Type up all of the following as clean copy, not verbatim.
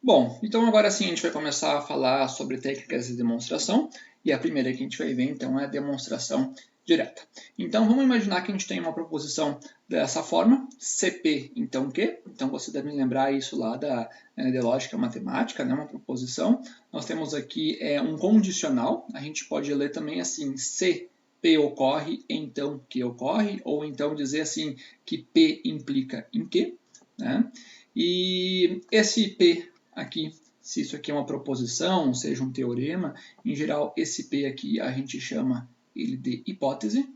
Bom, então agora sim a gente vai começar a falar sobre técnicas de demonstração, e a primeira que a gente vai ver então é a demonstração direta. Então vamos imaginar que a gente tem uma proposição dessa forma, CP então Q, então você deve lembrar isso lá de lógica matemática, né? Uma proposição. Nós temos aqui um condicional, a gente pode ler também assim, se P ocorre, então Q ocorre, ou então dizer assim que P implica em Q, né? E esse P aqui, se isso aqui é uma proposição, seja um teorema, em geral esse P aqui a gente chama ele de hipótese.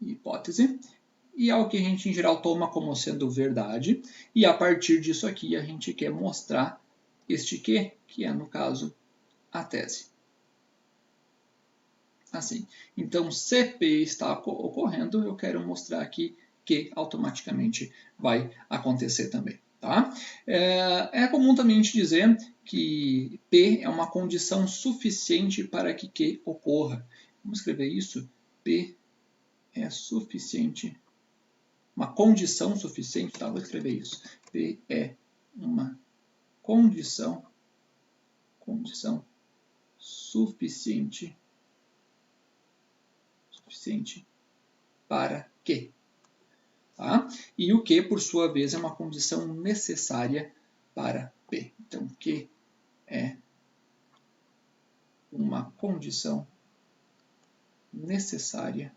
Hipótese. E é o que a gente em geral toma como sendo verdade. E a partir disso aqui a gente quer mostrar este Q, que é no caso a tese. Assim. Então, se P está ocorrendo, eu quero mostrar aqui que automaticamente vai acontecer também. Tá? É comum também a gente dizer que P é uma condição suficiente para que Q ocorra. Vamos escrever isso? P é suficiente, uma condição suficiente, tá? Vou escrever isso. P é uma condição suficiente para Q. Tá? E o Q, por sua vez, é uma condição necessária para P. Então, Q é uma condição necessária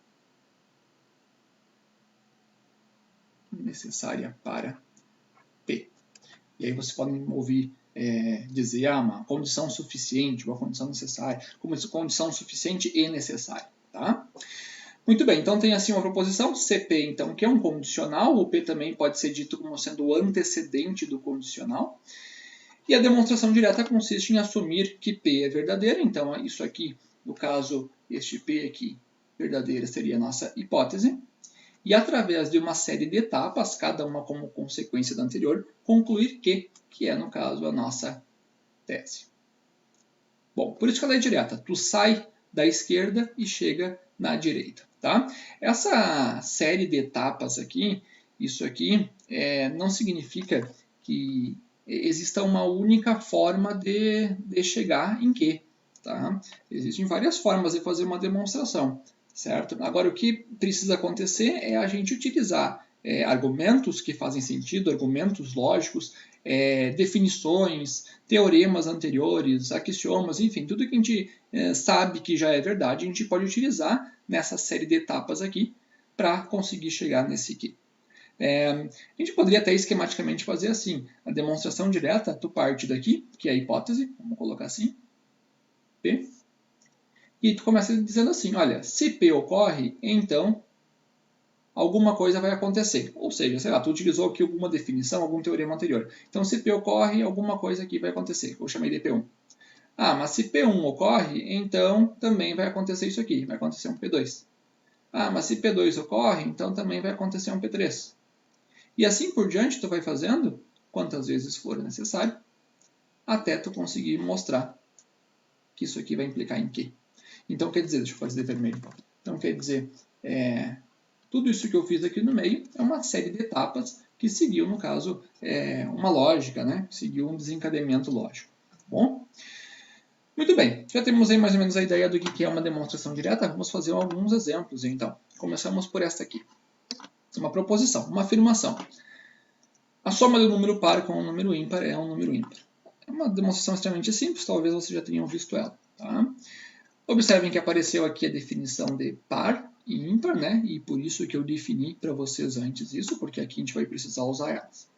para P. E aí vocês podem ouvir dizer uma condição suficiente, uma condição necessária, como condição suficiente e necessária. Tá? Muito bem, então tem assim uma proposição, CP, então, que é um condicional, o P também pode ser dito como sendo o antecedente do condicional, e a demonstração direta consiste em assumir que P é verdadeira, então isso aqui, no caso, este P aqui, verdadeira, seria a nossa hipótese, e através de uma série de etapas, cada uma como consequência da anterior, concluir que é, no caso, a nossa tese. Bom, por isso que ela é direta, tu sai da esquerda e chega na direita. Tá? Essa série de etapas aqui, isso aqui, não significa que exista uma única forma de chegar em Q. Tá? Existem várias formas de fazer uma demonstração. Certo? Agora, o que precisa acontecer é a gente utilizar argumentos que fazem sentido, argumentos lógicos, definições, teoremas anteriores, axiomas, enfim, tudo que a gente sabe que já é verdade, a gente pode utilizar nessa série de etapas aqui para conseguir chegar nesse aqui. A gente poderia até esquematicamente fazer assim, a demonstração direta, tu parte daqui, que é a hipótese, vamos colocar assim, P, e tu começa dizendo assim, olha, se P ocorre, então alguma coisa vai acontecer. Ou seja, sei lá, tu utilizou aqui alguma definição, algum teorema anterior. Então, se P ocorre, alguma coisa aqui vai acontecer. Eu chamei de P1. Ah, mas se P1 ocorre, então também vai acontecer isso aqui. Vai acontecer um P2. Ah, mas se P2 ocorre, então também vai acontecer um P3. E assim por diante, tu vai fazendo quantas vezes for necessário, até tu conseguir mostrar que isso aqui vai implicar em quê. Então, quer dizer, deixa eu fazer de vermelho. Então, quer dizer, tudo isso que eu fiz aqui no meio é uma série de etapas que seguiu, no caso, uma lógica, né? Seguiu um desencadeamento lógico. Bom? Muito bem, já temos aí mais ou menos a ideia do que é uma demonstração direta. Vamos fazer alguns exemplos, então. Começamos por esta aqui. Uma proposição, uma afirmação. A soma do número par com o número ímpar é um número ímpar. É uma demonstração extremamente simples, talvez vocês já tenham visto ela. Tá? Observem que apareceu aqui a definição de par e ímpar, né? E por isso que eu defini para vocês antes isso, porque aqui a gente vai precisar usar elas.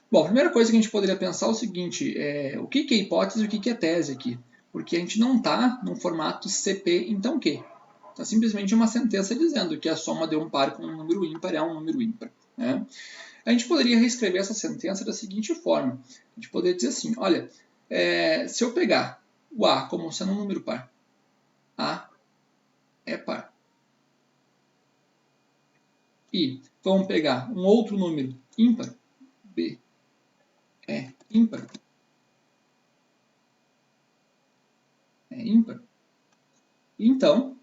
Bom, a primeira coisa que a gente poderia pensar é o seguinte, o que é hipótese e o que é tese aqui? Porque a gente não está no formato CP, então o quê? Está simplesmente uma sentença dizendo que a soma de um par com um número ímpar é um número ímpar. Né? A gente poderia reescrever essa sentença da seguinte forma. A gente poderia dizer assim, olha, se eu pegar o A como sendo um número par, A é par. E vamos pegar um outro número ímpar, B é ímpar. É ímpar. Então,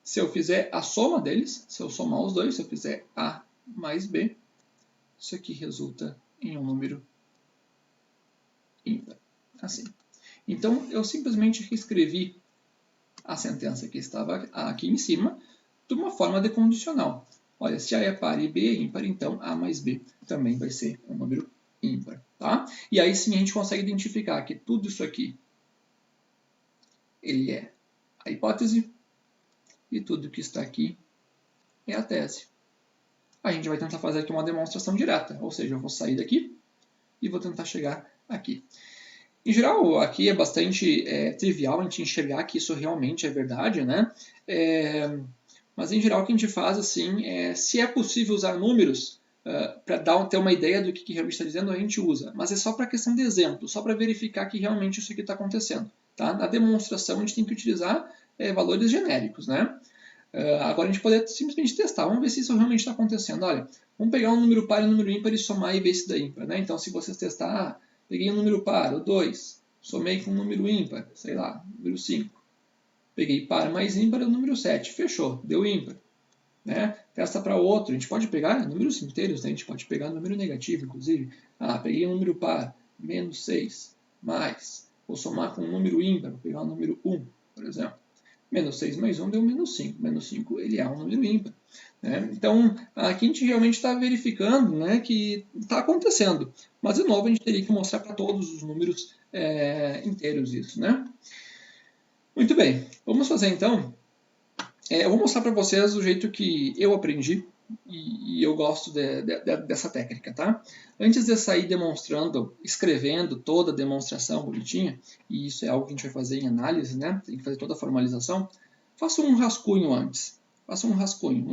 se eu fizer a soma deles, se eu somar os dois, se eu fizer A mais B, isso aqui resulta em um número ímpar. Assim. Então, eu simplesmente reescrevi a sentença que estava aqui em cima de uma forma decondicional. Olha, se A é par e B é ímpar, então A mais B também vai ser um número ímpar. Tá? E aí sim a gente consegue identificar que tudo isso aqui ele é a hipótese e tudo que está aqui é a tese. A gente vai tentar fazer aqui uma demonstração direta, ou seja, eu vou sair daqui e vou tentar chegar aqui. Em geral, aqui é bastante trivial a gente enxergar que isso realmente é verdade, né? Mas em geral o que a gente faz assim se é possível usar números para ter uma ideia do que realmente está dizendo, a gente usa. Mas é só para questão de exemplo, só para verificar que realmente isso aqui está acontecendo. Tá? Na demonstração a gente tem que utilizar valores genéricos, né? Agora a gente pode simplesmente testar, vamos ver se isso realmente está acontecendo. Olha, vamos pegar um número par e um número ímpar e somar e ver se dá ímpar. Né? Então se vocês testar, peguei um número par, o 2, somei com um número ímpar, sei lá, número 5. Peguei par mais ímpar, é o número 7. Fechou, deu ímpar. Né? Testa para outro, a gente pode pegar números inteiros, né? A gente pode pegar número negativo, inclusive. Peguei um número par, menos 6, mais. Vou somar com um número ímpar, vou pegar o número 1, por exemplo. Menos 6 mais 1 deu menos 5. Menos 5 ele é um número ímpar. Né? Então, aqui a gente realmente está verificando, né, que está acontecendo. Mas, de novo, a gente teria que mostrar para todos os números inteiros isso. Né? Muito bem, vamos fazer então. Eu vou mostrar para vocês o jeito que eu aprendi e eu gosto dessa técnica, tá? Antes de sair demonstrando, escrevendo toda a demonstração bonitinha, e isso é algo que a gente vai fazer em análise, né? Tem que fazer toda a formalização. Faça um rascunho antes. Faça um rascunho,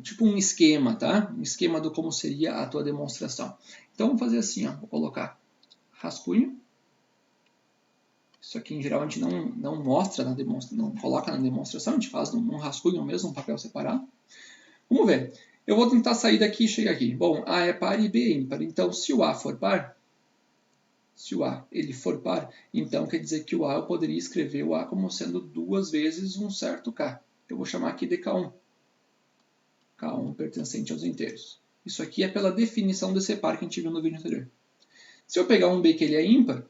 tipo um esquema, tá? Um esquema do como seria a tua demonstração. Então, vamos fazer assim, ó. Vou colocar rascunho. Isso aqui, em geral, a gente não mostra, não coloca na demonstração, a gente faz num rascunho mesmo, um papel separado. Vamos ver. Eu vou tentar sair daqui e chegar aqui. Bom, A é par e B é ímpar. Então, se o A for par, ele for par, então quer dizer que o A eu poderia escrever o A como sendo 2 vezes um certo K. Eu vou chamar aqui de K1. K1 pertencente aos inteiros. Isso aqui é pela definição desse par que a gente viu no vídeo anterior. Se eu pegar um B que ele é ímpar,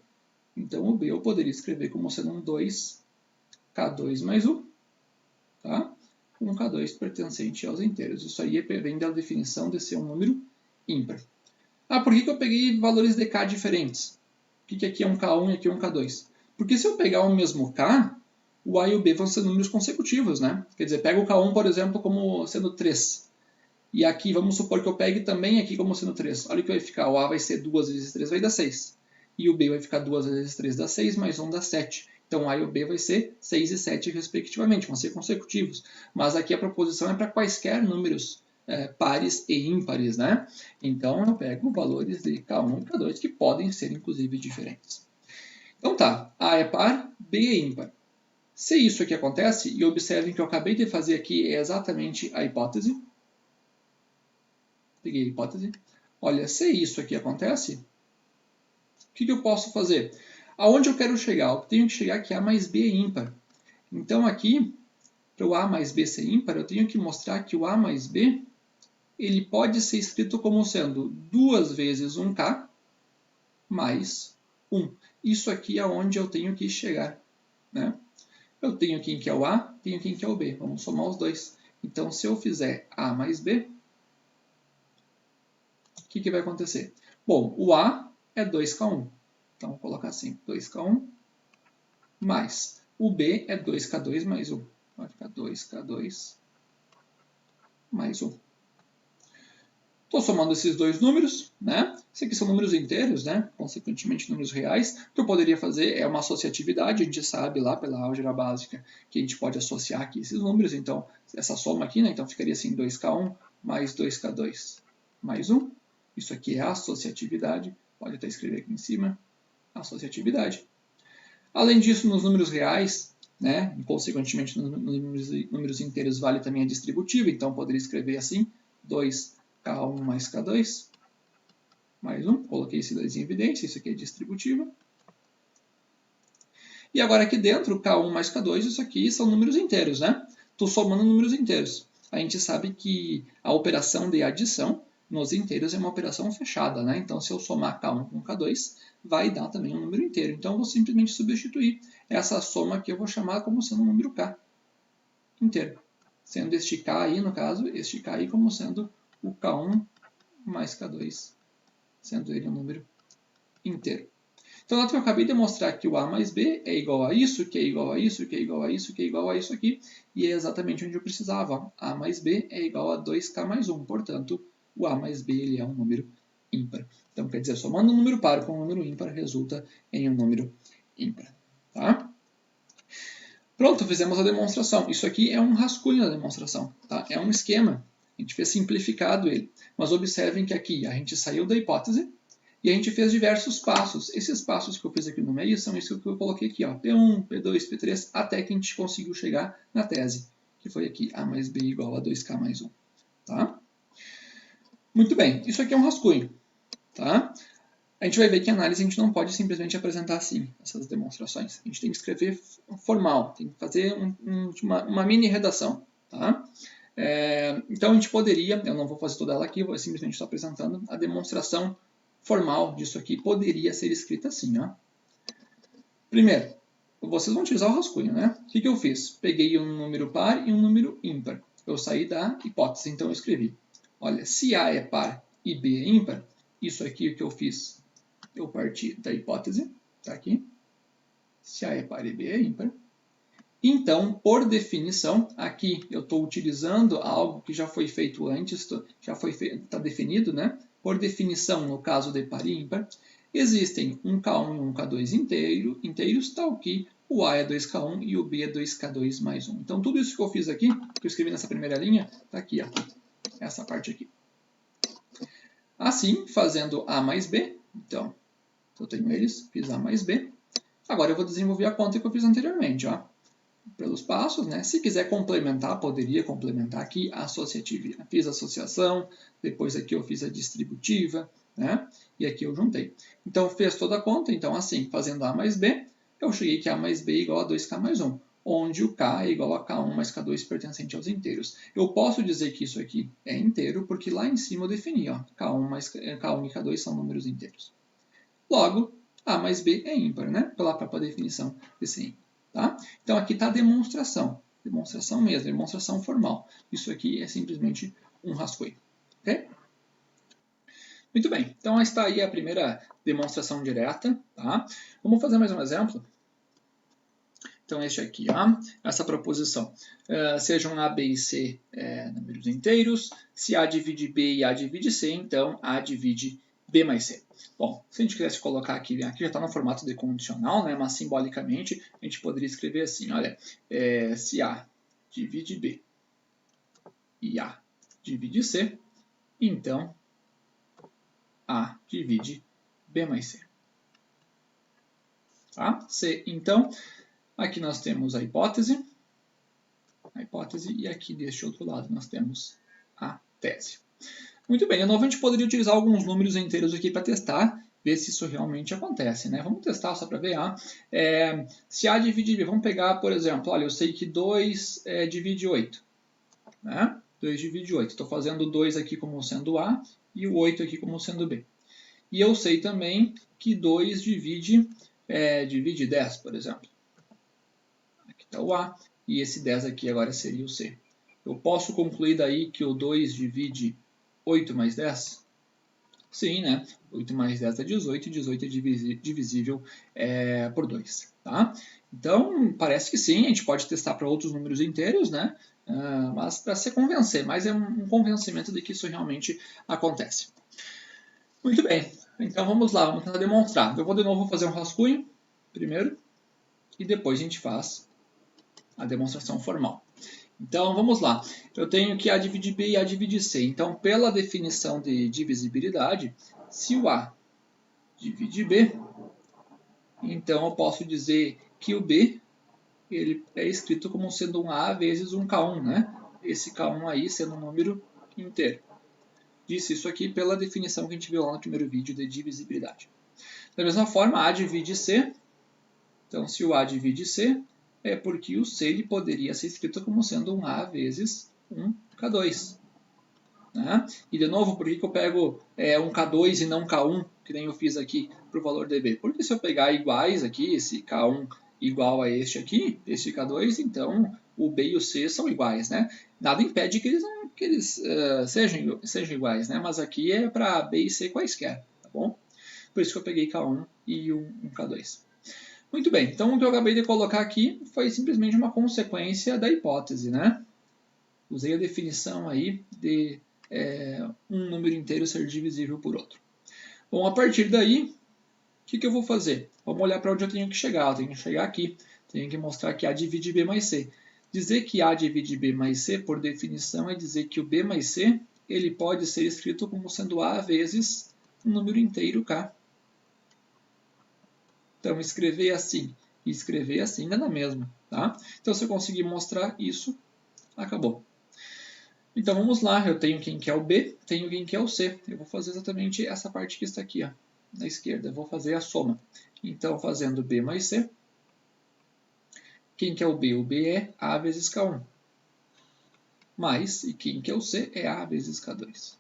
então o B eu poderia escrever como sendo um 2K2 mais 1, tá? Um K2 pertencente aos inteiros. Isso aí vem da definição de ser um número ímpar. Por que eu peguei valores de K diferentes? Por que aqui é um K1 e aqui é um K2? Porque se eu pegar o mesmo K, o A e o B vão ser números consecutivos, né? Quer dizer, pega o K1, por exemplo, como sendo 3. E aqui, vamos supor que eu pegue também aqui como sendo 3. Olha o que vai ficar. O A vai ser 2 vezes 3, vai dar 6. E o B vai ficar 2 vezes 3 dá 6, mais 1 dá 7. Então, A e o B vai ser 6 e 7 respectivamente, vão ser consecutivos. Mas aqui a proposição é para quaisquer números pares e ímpares, né? Então, eu pego valores de K1 e K2 que podem ser, inclusive, diferentes. Então tá, A é par, B é ímpar. Se isso aqui acontece, e observem que eu acabei de fazer aqui é exatamente a hipótese. Peguei a hipótese. Olha, se isso aqui acontece, o que eu posso fazer? Aonde eu quero chegar? Eu tenho que chegar que A mais B é ímpar. Então aqui, para o A mais B ser ímpar, eu tenho que mostrar que o A mais B ele pode ser escrito como sendo 2 vezes 1K mais 1. Isso aqui é onde eu tenho que chegar. Né? Eu tenho quem que é o A, tenho quem que é o B. Vamos somar os dois. Então, se eu fizer A mais B, o que vai acontecer? Bom, o A é 2K1. Então, vou colocar assim, 2K1 mais o B é 2K2 mais 1. Vai ficar 2K2 mais 1. Estou somando esses dois números, né? Esses aqui são números inteiros, né? Consequentemente, números reais. O que eu poderia fazer é uma associatividade. A gente sabe lá pela álgebra básica que a gente pode associar aqui esses números. Então, essa soma aqui, né? Então, ficaria assim 2K1 mais 2K2 mais 1. Isso aqui é associatividade. Pode até escrever aqui em cima. Associatividade. Além disso, nos números reais, né? E, consequentemente, nos números inteiros vale também a distributiva. Então, eu poderia escrever assim, 2K1 mais K2 mais 1. Coloquei esse 2 em evidência, isso aqui é distributiva. E agora aqui dentro, K1 mais K2, isso aqui são números inteiros, né? Estou somando números inteiros. A gente sabe que a operação de adição nos inteiros é uma operação fechada, né? Então, se eu somar K1 com K2, vai dar também um número inteiro. Então, eu vou simplesmente substituir essa soma aqui, eu vou chamar como sendo um número K inteiro. Sendo este K aí, no caso, este K aí como sendo o K1 mais K2, sendo ele um número inteiro. Então, nota que eu acabei de mostrar que o A mais B é igual a isso, que é igual a isso, que é igual a isso, que é igual a isso aqui, e é exatamente onde eu precisava. A mais B é igual a 2K mais 1, portanto, o A mais B ele é um número ímpar. Então, quer dizer, somando um número par com um número ímpar, resulta em um número ímpar. Tá? Pronto, fizemos a demonstração. Isso aqui é um rascunho da demonstração. Tá? É um esquema. A gente fez simplificado ele. Mas observem que aqui a gente saiu da hipótese, e a gente fez diversos passos. Esses passos que eu fiz aqui no meio são isso que eu coloquei aqui, ó, P1, P2, P3, até que a gente conseguiu chegar na tese, que foi aqui A mais B igual a 2K mais 1. Tá? Muito bem, isso aqui é um rascunho. Tá? A gente vai ver que em análise a gente não pode simplesmente apresentar assim essas demonstrações. A gente tem que escrever formal, tem que fazer uma mini redação. Tá? Então a gente poderia, eu não vou fazer toda ela aqui, vou simplesmente estar apresentando a demonstração formal disso aqui, poderia ser escrita assim. Ó. Primeiro, vocês vão utilizar o rascunho, né? O que eu fiz? Peguei um número par e um número ímpar. Eu saí da hipótese, então eu escrevi. Olha, se A é par e B é ímpar, isso aqui o que eu fiz? Eu parti da hipótese, tá aqui. Se A é par e B é ímpar. Então, por definição, aqui eu estou utilizando algo que já foi feito antes, está definido, né? Por definição, no caso de par e ímpar, existem um K1 e um K2 inteiros, tal que o A é 2K1 e o B é 2K2 mais 1. Então, tudo isso que eu fiz aqui, que eu escrevi nessa primeira linha, está aqui, ó, essa parte aqui. Assim, fazendo A mais B, então, eu tenho eles, fiz A mais B. Agora eu vou desenvolver a conta que eu fiz anteriormente, ó. Pelos passos, né? Se quiser complementar, poderia complementar aqui a associativa. Fiz a associação, depois aqui eu fiz a distributiva, né? E aqui eu juntei. Então, fez toda a conta. Então, assim, fazendo A mais B, eu cheguei que A mais B é igual a 2K mais 1, onde o K é igual a K1 mais K2 pertencente aos inteiros. Eu posso dizer que isso aqui é inteiro, porque lá em cima eu defini, ó, K1 e K2 são números inteiros. Logo, A mais B é ímpar, né? Pela própria definição desse ímpar. Tá? Então, aqui está a demonstração. Demonstração mesmo, demonstração formal. Isso aqui é simplesmente um rascunho. Okay? Muito bem. Então, está aí a primeira demonstração direta. Tá? Vamos fazer mais um exemplo. Então, este aqui, ó, essa proposição. Sejam A, B e C números inteiros. Se A divide B e A divide C, então A divide B mais C. Bom, se a gente quisesse colocar aqui já está no formato de condicional, né, mas simbolicamente a gente poderia escrever assim, olha, se A divide B e A divide C, então A divide B mais C. Tá? C, então, aqui nós temos a hipótese, e aqui deste outro lado nós temos a tese. Muito bem, de novo a gente poderia utilizar alguns números inteiros aqui para testar, ver se isso realmente acontece, né? Vamos testar só para ver. Se A divide B, vamos pegar, por exemplo, olha, eu sei que 2 divide 8. Né? 2 divide 8. Estou fazendo 2 aqui como sendo A e o 8 aqui como sendo B. E eu sei também que 2 divide 10, por exemplo. Aqui está o A e esse 10 aqui agora seria o C. Eu posso concluir daí que o 2 divide 8 mais 10? Sim, né? 8 mais 10 é 18, e 18 é divisível por 2. Tá? Então, parece que sim, a gente pode testar para outros números inteiros, né? Mas para se convencer, mas é um convencimento de que isso realmente acontece. Muito bem, então vamos lá, vamos tentar demonstrar. Eu vou de novo fazer um rascunho, primeiro, e depois a gente faz a demonstração formal. Então, vamos lá. Eu tenho que A divide B e A divide C. Então, pela definição de divisibilidade, se o A divide B, então eu posso dizer que o B ele é escrito como sendo um A vezes um K1, né? Esse K1 aí sendo um número inteiro. Disse isso aqui pela definição que a gente viu lá no primeiro vídeo de divisibilidade. Da mesma forma, A divide C. Então, se o A divide C, é porque o C ele poderia ser escrito como sendo um A vezes um K2. né? E de novo, por que eu pego um K2 e não K1, que nem eu fiz aqui para o valor dB? Porque se eu pegar iguais aqui, esse K1 igual a este aqui, esse K2, então o B e o C são iguais, né? Nada impede que eles sejam iguais, né? Mas aqui é para B e C quaisquer, tá bom? Por isso que eu peguei K1 e um K2. Muito bem, então o que eu acabei de colocar aqui foi simplesmente uma consequência da hipótese, né? Usei a definição aí de um número inteiro ser divisível por outro. Bom, a partir daí, o que eu vou fazer? Vamos olhar para onde eu tenho que chegar. Eu tenho que chegar aqui, tenho que mostrar que A divide B mais C. Dizer que A divide B mais C, por definição, é dizer que o B mais C ele pode ser escrito como sendo A vezes um número inteiro K. Então, escrever assim e escrever assim dá na mesma. Tá? Então, se eu conseguir mostrar isso, acabou. Então, vamos lá. Eu tenho quem que é o B, tenho quem que é o C. Eu vou fazer exatamente essa parte que está aqui, ó, na esquerda. Eu vou fazer a soma. Então, fazendo B mais C, quem que é o B? O B é A vezes K1. Mais, e quem que é o C? É A vezes K2.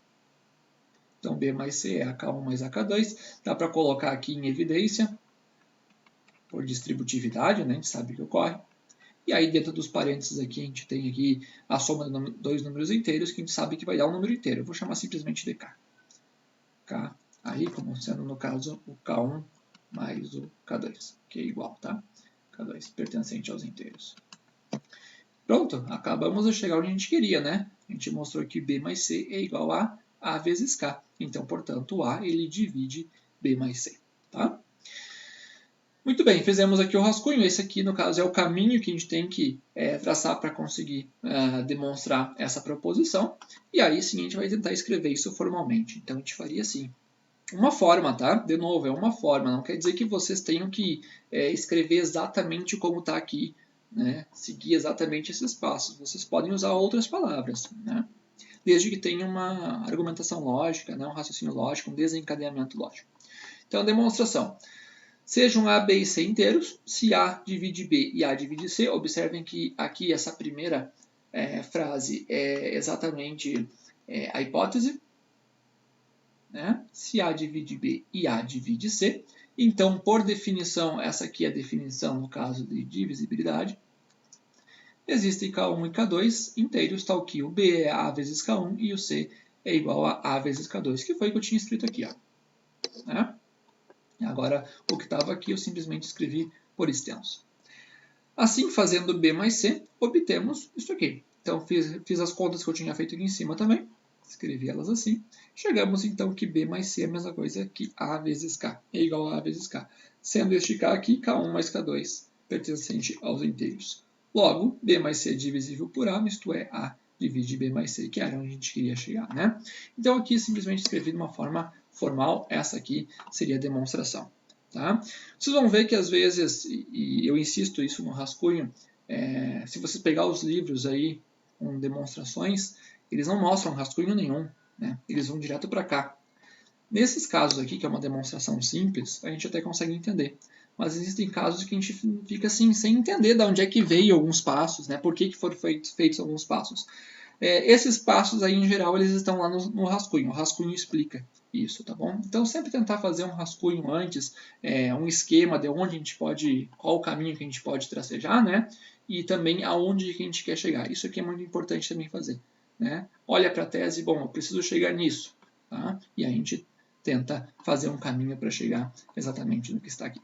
Então, B mais C é AK1 mais AK2. Dá para colocar aqui em evidência, por distributividade, né? A gente sabe que ocorre. E aí, dentro dos parênteses aqui, a gente tem aqui a soma de dois números inteiros, que a gente sabe que vai dar um número inteiro. Eu vou chamar simplesmente de K. K, aí, como sendo, no caso, o K1 mais o K2, que é igual, tá? K2, pertencente aos inteiros. Pronto, acabamos de chegar onde a gente queria, né? A gente mostrou que B mais C é igual a A vezes K. Então, portanto, o A ele divide B mais C, tá? Muito bem, fizemos aqui o rascunho. Esse aqui, no caso, é o caminho que a gente tem que traçar para conseguir demonstrar essa proposição. E aí sim a gente vai tentar escrever isso formalmente. Então a gente faria assim. Uma forma, tá? De novo, é uma forma. Não quer dizer que vocês tenham que escrever exatamente como está aqui, né? Seguir exatamente esses passos. Vocês podem usar outras palavras, né? Desde que tenha uma argumentação lógica, né? Um raciocínio lógico, um desencadeamento lógico. Então, demonstração. Sejam A, B e C inteiros. Se A divide B e A divide C, observem que aqui essa primeira frase é exatamente a hipótese. Né? Se A divide B e A divide C, então, por definição, essa aqui é a definição no caso de divisibilidade. Existem K1 e K2 inteiros, tal que o B é A vezes K1 e o C é igual a A vezes K2, que foi o que eu tinha escrito aqui. Ó. Né? Agora, o que estava aqui eu simplesmente escrevi por extenso. Assim, fazendo B mais C, obtemos isso aqui. Então, fiz as contas que eu tinha feito aqui em cima também. Escrevi elas assim. Chegamos, então, que B mais C é a mesma coisa que A vezes K. É igual a A vezes K. Sendo este K aqui, K1 mais K2, pertencente aos inteiros. Logo, B mais C é divisível por A, isto é, A divide B mais C, que era onde a gente queria chegar, né? Então, aqui, simplesmente escrevi de uma forma formal. Essa aqui seria a demonstração. Tá? Vocês vão ver que, às vezes, e eu insisto isso no rascunho, se você pegar os livros aí com demonstrações, eles não mostram rascunho nenhum, né? Eles vão direto para cá. Nesses casos aqui, que é uma demonstração simples, a gente até consegue entender. Mas existem casos que a gente fica assim, sem entender de onde é que veio alguns passos, né? Por que foram feitos alguns passos. Esses passos aí, em geral, eles estão lá no rascunho. O rascunho explica isso, tá bom? Então, sempre tentar fazer um rascunho antes, um esquema de onde a gente pode, qual o caminho que a gente pode tracejar, né? E também aonde que a gente quer chegar. Isso aqui é muito importante também fazer. Né? Olha para a tese, bom, eu preciso chegar nisso. Tá? E a gente tenta fazer um caminho para chegar exatamente no que está aqui.